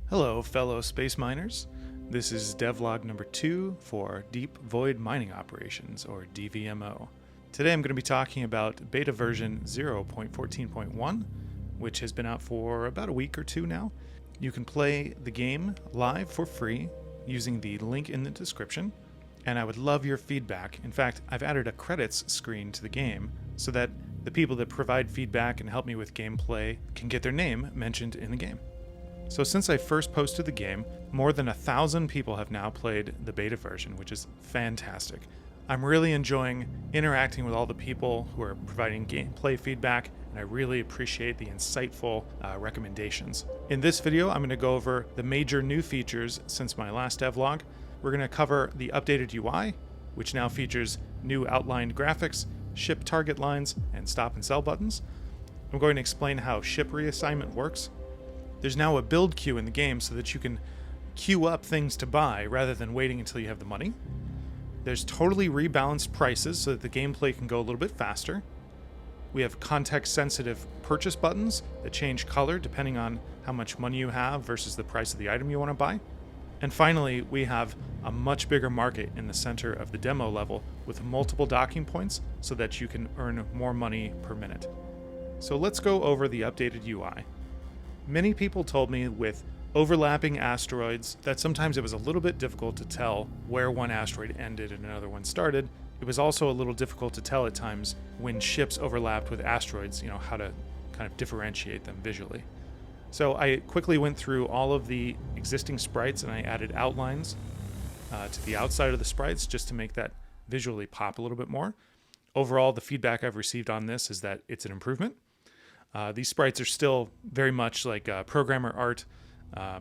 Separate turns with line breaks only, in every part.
Hello, fellow space miners. This is devlog number 2 for Deep Void Mining Operations, or DVMO. Today I'm going to be talking about beta version 0.14.1, which has been out for about a week or two now. You can play the game live for free using the link in the description, and I would love your feedback. In fact, I've added a credits screen to the game so that the people that provide feedback and help me with gameplay can get their name mentioned in the game. So since I first posted the game, more than 1,000 people have now played the beta version, which is fantastic. I'm really enjoying interacting with all the people who are providing gameplay feedback, and I really appreciate the insightful recommendations. In this video, I'm going to go over the major new features since my last devlog. We're going to cover the updated UI, which now features new outlined graphics, ship target lines, and stop and sell buttons. I'm going to explain how ship reassignment works. There's now a build queue in the game so that you can queue up things to buy rather than waiting until you have the money. There's totally rebalanced prices so that the gameplay can go a little bit faster. We have context-sensitive purchase buttons that change color depending on how much money you have versus the price of the item you want to buy. And finally, we have a much bigger market in the center of the demo level with multiple docking points so that you can earn more money per minute. So let's go over the updated UI. Many people told me with overlapping asteroids that sometimes it was a little bit difficult to tell where one asteroid ended and another one started. It was also a little difficult to tell at times when ships overlapped with asteroids, how to kind of differentiate them visually. So I quickly went through all of the existing sprites and I added outlines to the outside of the sprites just to make that visually pop a little bit more. Overall, the feedback I've received on this is that it's an improvement. These sprites are still very much like programmer art.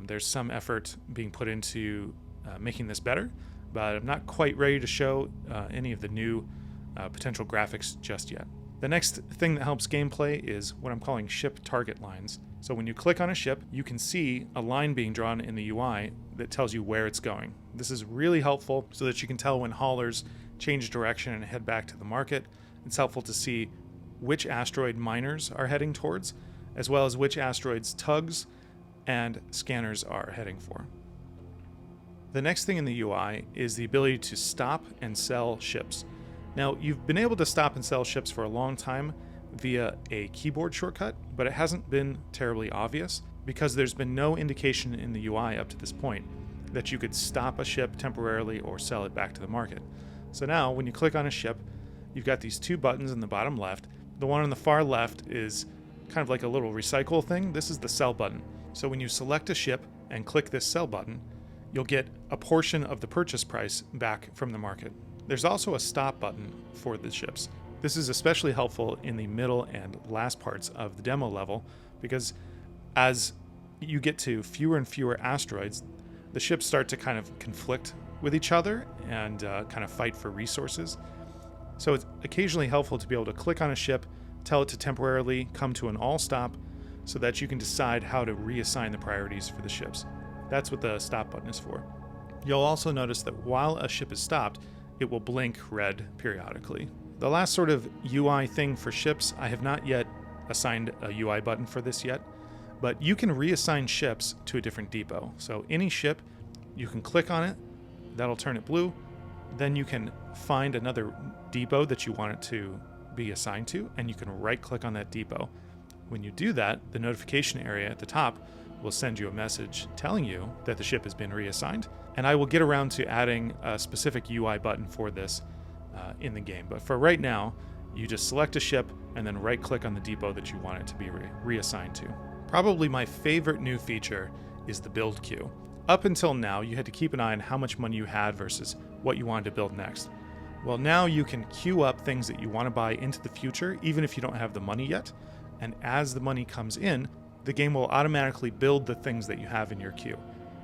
There's some effort being put into making this better, but I'm not quite ready to show any of the new potential graphics just yet. The next thing that helps gameplay is what I'm calling ship target lines. So when you click on a ship, you can see a line being drawn in the UI that tells you where it's going. This is really helpful so that you can tell when haulers change direction and head back to the market. It's helpful to see which asteroid miners are heading towards, as well as which asteroids tugs and scanners are heading for. The next thing in the UI is the ability to stop and sell ships. Now, you've been able to stop and sell ships for a long time via a keyboard shortcut, but it hasn't been terribly obvious because there's been no indication in the UI up to this point that you could stop a ship temporarily or sell it back to the market. So now, when you click on a ship, you've got these two buttons in the bottom left. The one on the far left is kind of like a little recycle thing. This is the sell button. So when you select a ship and click this sell button, you'll get a portion of the purchase price back from the market. There's also a stop button for the ships. This is especially helpful in the middle and last parts of the demo level because as you get to fewer and fewer asteroids, the ships start to kind of conflict with each other and kind of fight for resources. So it's occasionally helpful to be able to click on a ship, tell it to temporarily come to an all stop so that you can decide how to reassign the priorities for the ships. That's what the stop button is for. You'll also notice that while a ship is stopped, it will blink red periodically. The last sort of UI thing for ships, I have not yet assigned a UI button for this yet, but you can reassign ships to a different depot. So any ship, you can click on it, that'll turn it blue, then you can find another depot that you want it to be assigned to, and you can right-click on that depot. When you do that, the notification area at the top will send you a message telling you that the ship has been reassigned, and I will get around to adding a specific UI button for this in the game. But for right now, you just select a ship and then right-click on the depot that you want it to be reassigned to. Probably my favorite new feature is the build queue. Up until now, you had to keep an eye on how much money you had versus what you wanted to build next. Well, now you can queue up things that you want to buy into the future, even if you don't have the money yet. And as the money comes in, the game will automatically build the things that you have in your queue.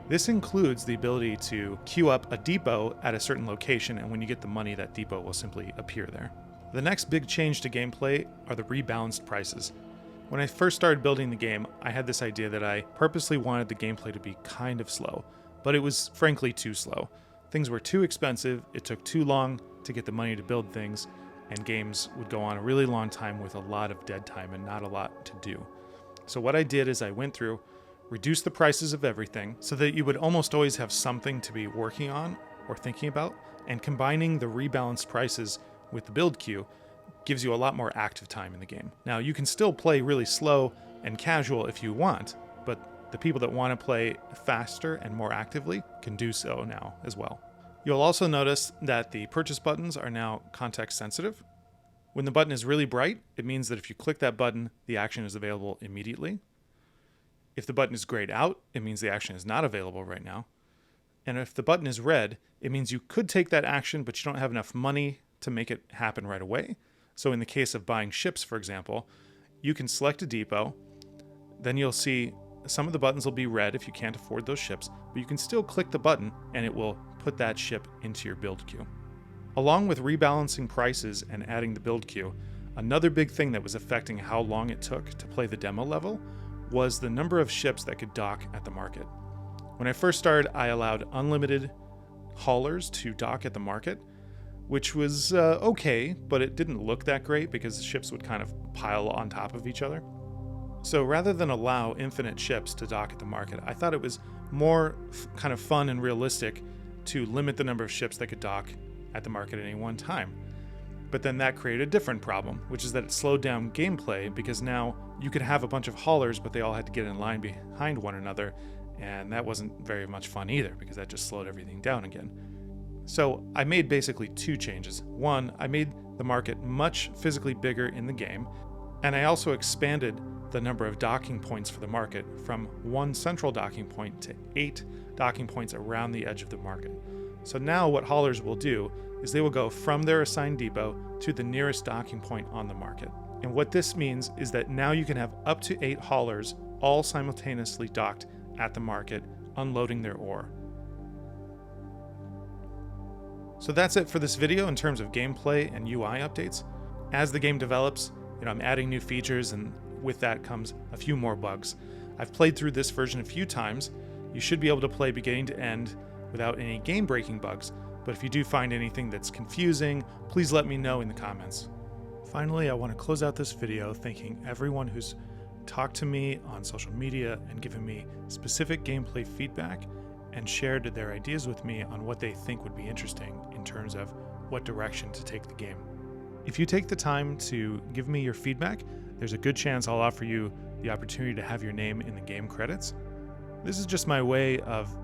This includes the ability to queue up a depot at a certain location, and when you get the money, that depot will simply appear there. The next big change to gameplay are the rebalanced prices. When I first started building the game, I had this idea that I purposely wanted the gameplay to be kind of slow, but it was frankly too slow. Things were too expensive, it took too long to get the money to build things, and games would go on a really long time with a lot of dead time and not a lot to do. So what I did is I went through, reduce the prices of everything so that you would almost always have something to be working on or thinking about, and combining the rebalanced prices with the build queue gives you a lot more active time in the game. Now, you can still play really slow and casual if you want, but the people that want to play faster and more actively can do so now as well. You'll also notice that the purchase buttons are now context sensitive. When the button is really bright, it means that if you click that button, the action is available immediately. If the button is grayed out, it means the action is not available right now. And if the button is red, it means you could take that action, but you don't have enough money to make it happen right away. So in the case of buying ships, for example, you can select a depot, then you'll see some of the buttons will be red if you can't afford those ships, but you can still click the button and it will put that ship into your build queue. Along with rebalancing prices and adding the build queue, another big thing that was affecting how long it took to play the demo level was the number of ships that could dock at the market. When I first started, I allowed unlimited haulers to dock at the market, which was okay, but it didn't look that great because the ships would kind of pile on top of each other. So rather than allow infinite ships to dock at the market, I thought it was more kind of fun and realistic to limit the number of ships that could dock at the market at any one time. But then that created a different problem, which is that it slowed down gameplay because now you could have a bunch of haulers, but they all had to get in line behind one another, and that wasn't very much fun either because that just slowed everything down again. So I made basically two changes. One, I made the market much physically bigger in the game, and I also expanded the number of docking points for the market from one central docking point to 8 docking points around the edge of the market. So now what haulers will do is they will go from their assigned depot to the nearest docking point on the market. And what this means is that now you can have up to 8 haulers all simultaneously docked at the market, unloading their ore. So that's it for this video in terms of gameplay and UI updates. As the game develops, I'm adding new features, and with that comes a few more bugs. I've played through this version a few times. You should be able to play beginning to end without any game-breaking bugs, but if you do find anything that's confusing, please let me know in the comments. Finally, I want to close out this video thanking everyone who's talked to me on social media and given me specific gameplay feedback and shared their ideas with me on what they think would be interesting in terms of what direction to take the game. If you take the time to give me your feedback, there's a good chance I'll offer you the opportunity to have your name in the game credits. This is just my way of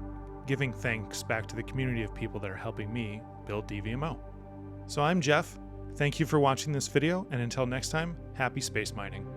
giving thanks back to the community of people that are helping me build DVMO. So I'm Jeff. Thank you for watching this video, and until next time, happy space mining.